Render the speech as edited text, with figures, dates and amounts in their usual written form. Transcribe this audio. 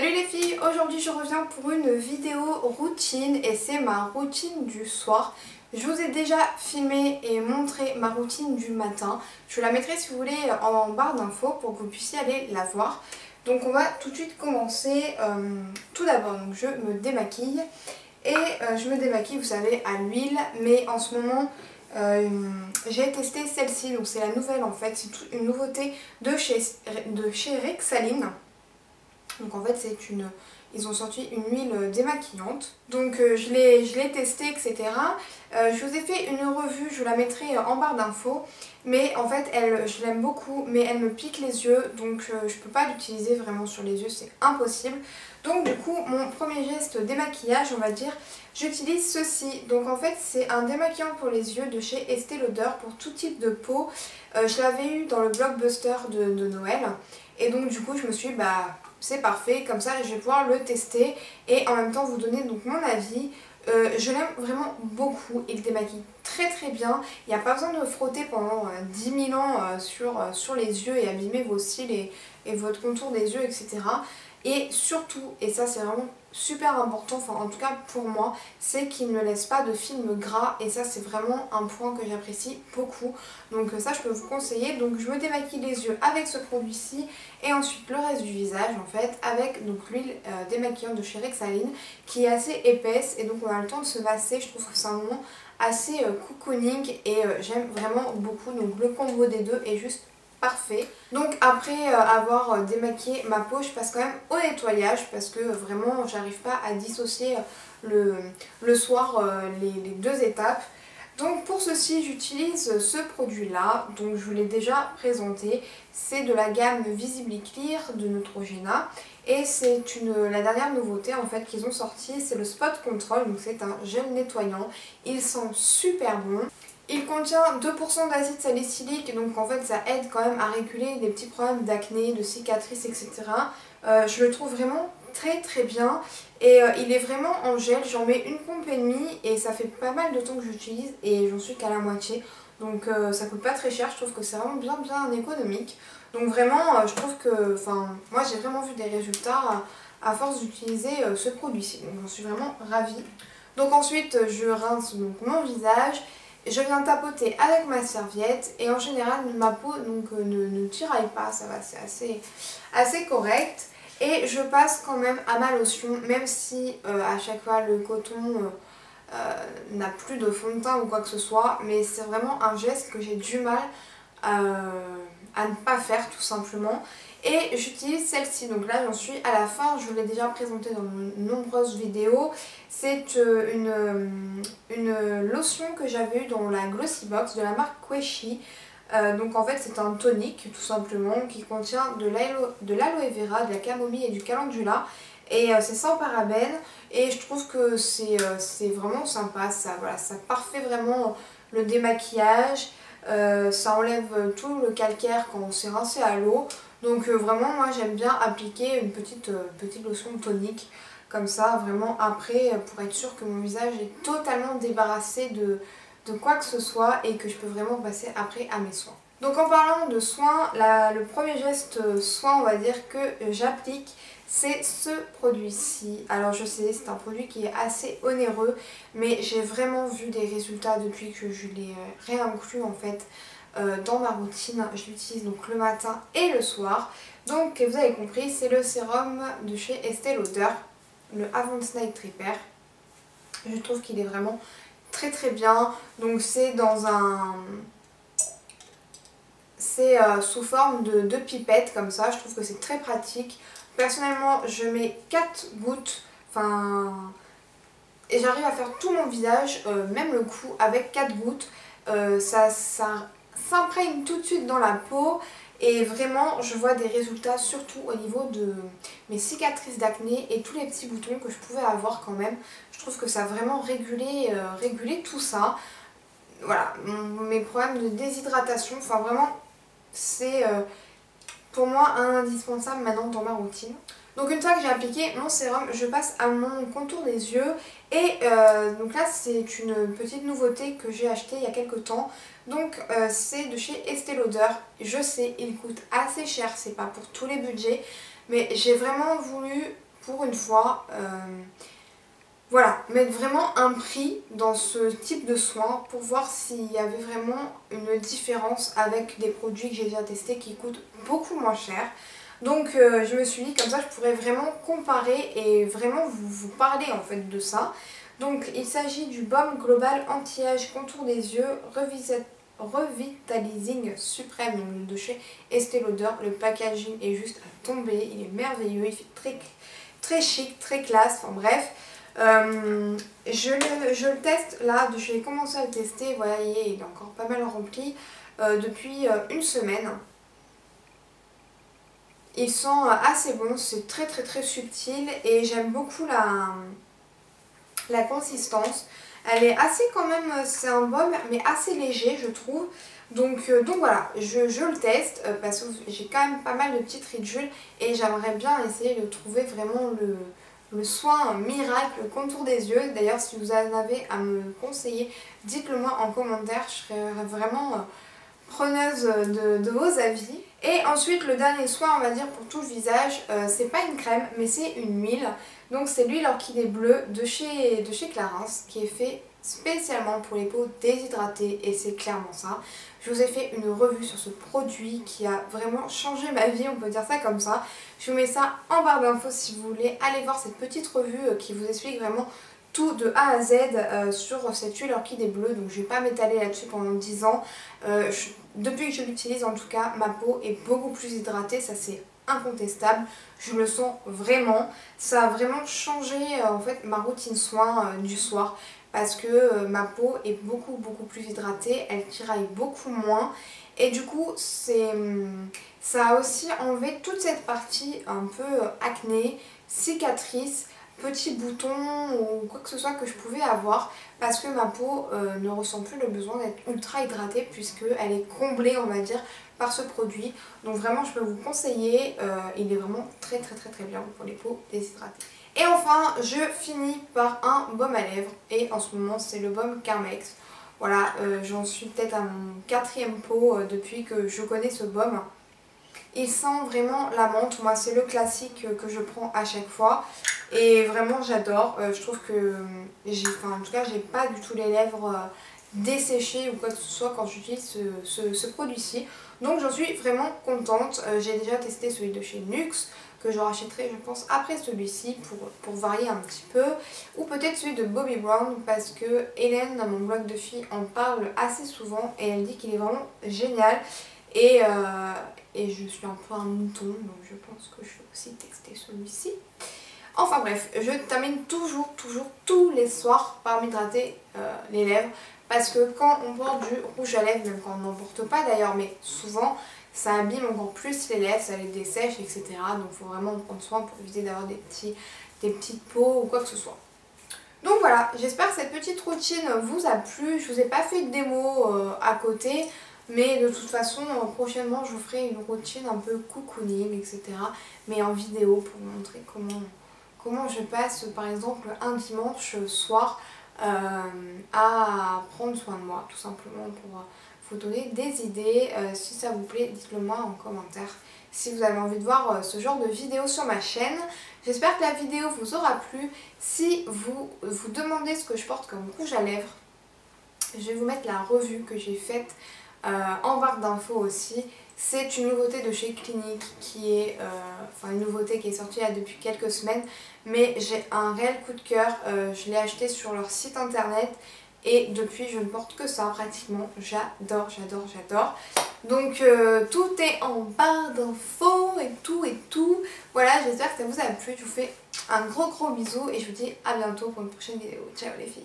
Salut les filles, aujourd'hui je reviens pour une vidéo routine et c'est ma routine du soir. Je vous ai déjà filmé et montré ma routine du matin. Je vous la mettrai si vous voulez en barre d'infos pour que vous puissiez aller la voir. Donc on va tout de suite commencer. Tout d'abord, donc je me démaquille et je me démaquille, vous savez, à l'huile, mais en ce moment j'ai testé celle-ci, donc c'est la nouvelle en fait, c'est une nouveauté de chez Rexaline. Donc en fait ils ont sorti une huile démaquillante. Donc je l'ai testée, etc. Je vous ai fait une revue, je vous la mettrai en barre d'infos. Mais en fait je l'aime beaucoup, mais elle me pique les yeux. Donc je peux pas l'utiliser vraiment sur les yeux, c'est impossible. Donc du coup mon premier geste démaquillage, on va dire, j'utilise ceci. Donc en fait c'est un démaquillant pour les yeux de chez Estée Lauder pour tout type de peau. Je l'avais eu dans le blockbuster de Noël. Et donc du coup je me suis dit c'est parfait, comme ça je vais pouvoir le tester et en même temps vous donner donc mon avis. Je l'aime vraiment beaucoup, il démaquille très bien, il n'y a pas besoin de frotter pendant 10 000 ans sur les yeux et abîmer vos cils et votre contour des yeux, etc. Et surtout, et ça c'est vraiment super important, enfin en tout cas pour moi, c'est qu'il ne laisse pas de film gras et ça c'est vraiment un point que j'apprécie beaucoup. Donc ça je peux vous conseiller. Donc je me démaquille les yeux avec ce produit-ci et ensuite le reste du visage en fait avec donc l'huile démaquillante de chez Rexaline qui est assez épaisse et donc on a le temps de se masser. Je trouve que c'est un moment assez cocooning et j'aime vraiment beaucoup. Donc le combo des deux est juste parfait. Donc après avoir démaquillé ma peau, je passe quand même au nettoyage parce que vraiment j'arrive pas à dissocier le soir les deux étapes. Donc pour ceci j'utilise ce produit là, donc je vous l'ai déjà présenté, c'est de la gamme Visibly Clear de Neutrogena et c'est la dernière nouveauté en fait qu'ils ont sorti, c'est le Spot Control, donc c'est un gel nettoyant, il sent super bon. Il contient 2% d'acide salicylique, donc en fait ça aide quand même à réguler des petits problèmes d'acné, de cicatrices, etc. Je le trouve vraiment très bien et il est vraiment en gel, j'en mets une pompe et demie et ça fait pas mal de temps que j'utilise et j'en suis qu'à la moitié. Donc ça coûte pas très cher, je trouve que c'est vraiment bien économique. Donc vraiment je trouve que, moi j'ai vraiment vu des résultats à force d'utiliser ce produit-ci, donc j'en suis vraiment ravie. Donc ensuite je rince donc mon visage. Je viens tapoter avec ma serviette et en général ma peau donc, ne tiraille pas, ça va, c'est assez correct. Et je passe quand même à ma lotion, même si à chaque fois le coton n'a plus de fond de teint ou quoi que ce soit. Mais c'est vraiment un geste que j'ai du mal à ne pas faire tout simplement. Et j'utilise celle-ci, donc là j'en suis à la fin, je vous l'ai déjà présentée dans de nombreuses vidéos. C'est une lotion que j'avais eue dans la Glossy Box de la marque Queshi. Donc en fait c'est un tonique tout simplement qui contient de l'aloe vera, de la camomille et du calendula. Et c'est sans parabènes et je trouve que c'est vraiment sympa, ça parfait vraiment le démaquillage. Ça enlève tout le calcaire quand on s'est rincé à l'eau. Donc vraiment moi j'aime bien appliquer une petite lotion tonique comme ça vraiment après pour être sûre que mon visage est totalement débarrassé de quoi que ce soit et que je peux vraiment passer après à mes soins. Donc en parlant de soins, le premier geste soin on va dire que j'applique, c'est ce produit-ci. Alors je sais, c'est un produit qui est assez onéreux, mais j'ai vraiment vu des résultats depuis que je l'ai réinclus en fait dans ma routine. Je l'utilise donc le matin et le soir. Donc vous avez compris, c'est le sérum de chez Estée Lauder, le Advanced Night Repair. Je trouve qu'il est vraiment très bien. Donc c'est dans un... c'est sous forme de pipette comme ça, je trouve que c'est très pratique. Personnellement je mets 4 gouttes, et j'arrive à faire tout mon visage, même le cou avec 4 gouttes. Ça s'imprègne tout de suite dans la peau et vraiment je vois des résultats surtout au niveau de mes cicatrices d'acné et tous les petits boutons que je pouvais avoir quand même. Je trouve que ça a vraiment régulé tout ça. Voilà, mes problèmes de déshydratation, vraiment c'est pour moi un indispensable maintenant dans ma routine. Donc une fois que j'ai appliqué mon sérum, je passe à mon contour des yeux et donc là c'est une petite nouveauté que j'ai achetée il y a quelques temps. Donc c'est de chez Estée Lauder. Je sais, il coûte assez cher, c'est pas pour tous les budgets, mais j'ai vraiment voulu pour une fois, voilà, mettre vraiment un prix dans ce type de soins pour voir s'il y avait vraiment une différence avec des produits que j'ai déjà testés qui coûtent beaucoup moins cher. Donc je me suis dit comme ça je pourrais vraiment comparer et vraiment vous parler en fait de ça. Donc il s'agit du baume global anti-âge contour des yeux Revitalizing Supreme, donc de chez Estée Lauder. Le packaging est juste à tomber, il est merveilleux, il fait très chic, très classe, enfin bref. Je le teste là, j'ai commencé à le tester, vous voyez, il est encore pas mal rempli depuis une semaine. Il sent assez bon, c'est très subtil et j'aime beaucoup la consistance. Elle est assez quand même, c'est un baume mais assez léger je trouve. Donc voilà, je le teste parce que j'ai quand même pas mal de petites ridules et j'aimerais bien essayer de trouver vraiment le soin miracle contour des yeux. D'ailleurs si vous en avez à me conseiller, dites-le moi en commentaire, je serais vraiment preneuse de vos avis. Et ensuite le dernier soin on va dire pour tout le visage, c'est pas une crème mais c'est une huile. Donc c'est l'huile orchidée bleue de chez Clarins qui est fait spécialement pour les peaux déshydratées et c'est clairement ça. Je vous ai fait une revue sur ce produit qui a vraiment changé ma vie, on peut dire ça comme ça. Je vous mets ça en barre d'infos si vous voulez aller voir cette petite revue qui vous explique vraiment tout de A à Z sur cette huile orchidée bleue. Donc je vais pas m'étaler là-dessus pendant 10 ans. Depuis que je l'utilise en tout cas, ma peau est beaucoup plus hydratée, ça c'est incontestable. Je le sens vraiment. Ça a vraiment changé en fait ma routine soin du soir. Parce que ma peau est beaucoup plus hydratée, elle tiraille beaucoup moins. Et du coup ça a aussi enlevé toute cette partie un peu acné, cicatrice, petits boutons ou quoi que ce soit que je pouvais avoir parce que ma peau ne ressent plus le besoin d'être ultra hydratée puisqu'elle est comblée on va dire par ce produit. Donc vraiment je peux vous conseiller, il est vraiment très bien pour les peaux déshydratées. Et enfin je finis par un baume à lèvres et en ce moment c'est le baume Carmex. Voilà, j'en suis peut-être à mon 4e pot depuis que je connais ce baume. Il sent vraiment la menthe, moi c'est le classique que je prends à chaque fois et vraiment j'adore. Je trouve que en tout cas j'ai pas du tout les lèvres desséchées ou quoi que ce soit quand j'utilise ce produit-ci. Donc j'en suis vraiment contente. J'ai déjà testé celui de chez NYX que je rachèterai je pense après celui-ci pour varier un petit peu, ou peut-être celui de Bobbi Brown parce que Hélène dans mon blog de filles en parle assez souvent et elle dit qu'il est vraiment génial. Et je suis un peu un mouton donc je pense que je vais aussi tester celui-ci. Enfin bref, je termine toujours tous les soirs par m'hydrater les lèvres parce que quand on porte du rouge à lèvres, même quand on n'en porte pas d'ailleurs, mais souvent ça abîme encore plus les lèvres, ça les dessèche etc. Donc il faut vraiment en prendre soin pour éviter d'avoir des petites peaux ou quoi que ce soit. Donc voilà, j'espère que cette petite routine vous a plu. Je vous ai pas fait de démo à côté. Mais de toute façon, prochainement, je vous ferai une routine un peu cocooning, etc. Mais en vidéo pour vous montrer comment je passe, par exemple, un dimanche soir à prendre soin de moi, tout simplement pour vous donner des idées. Si ça vous plaît, dites-le moi en commentaire. Si vous avez envie de voir ce genre de vidéo sur ma chaîne. J'espère que la vidéo vous aura plu. Si vous vous demandez ce que je porte comme rouge à lèvres, je vais vous mettre la revue que j'ai faite en barre d'infos aussi. C'est une nouveauté de chez Clinique qui est une nouveauté qui est sortie là depuis quelques semaines, mais j'ai un réel coup de cœur. Je l'ai acheté sur leur site internet et depuis je ne porte que ça pratiquement. J'adore. Donc tout est en barre d'infos et tout. Voilà, j'espère que ça vous a plu. Je vous fais un gros bisou et je vous dis à bientôt pour une prochaine vidéo. Ciao les filles.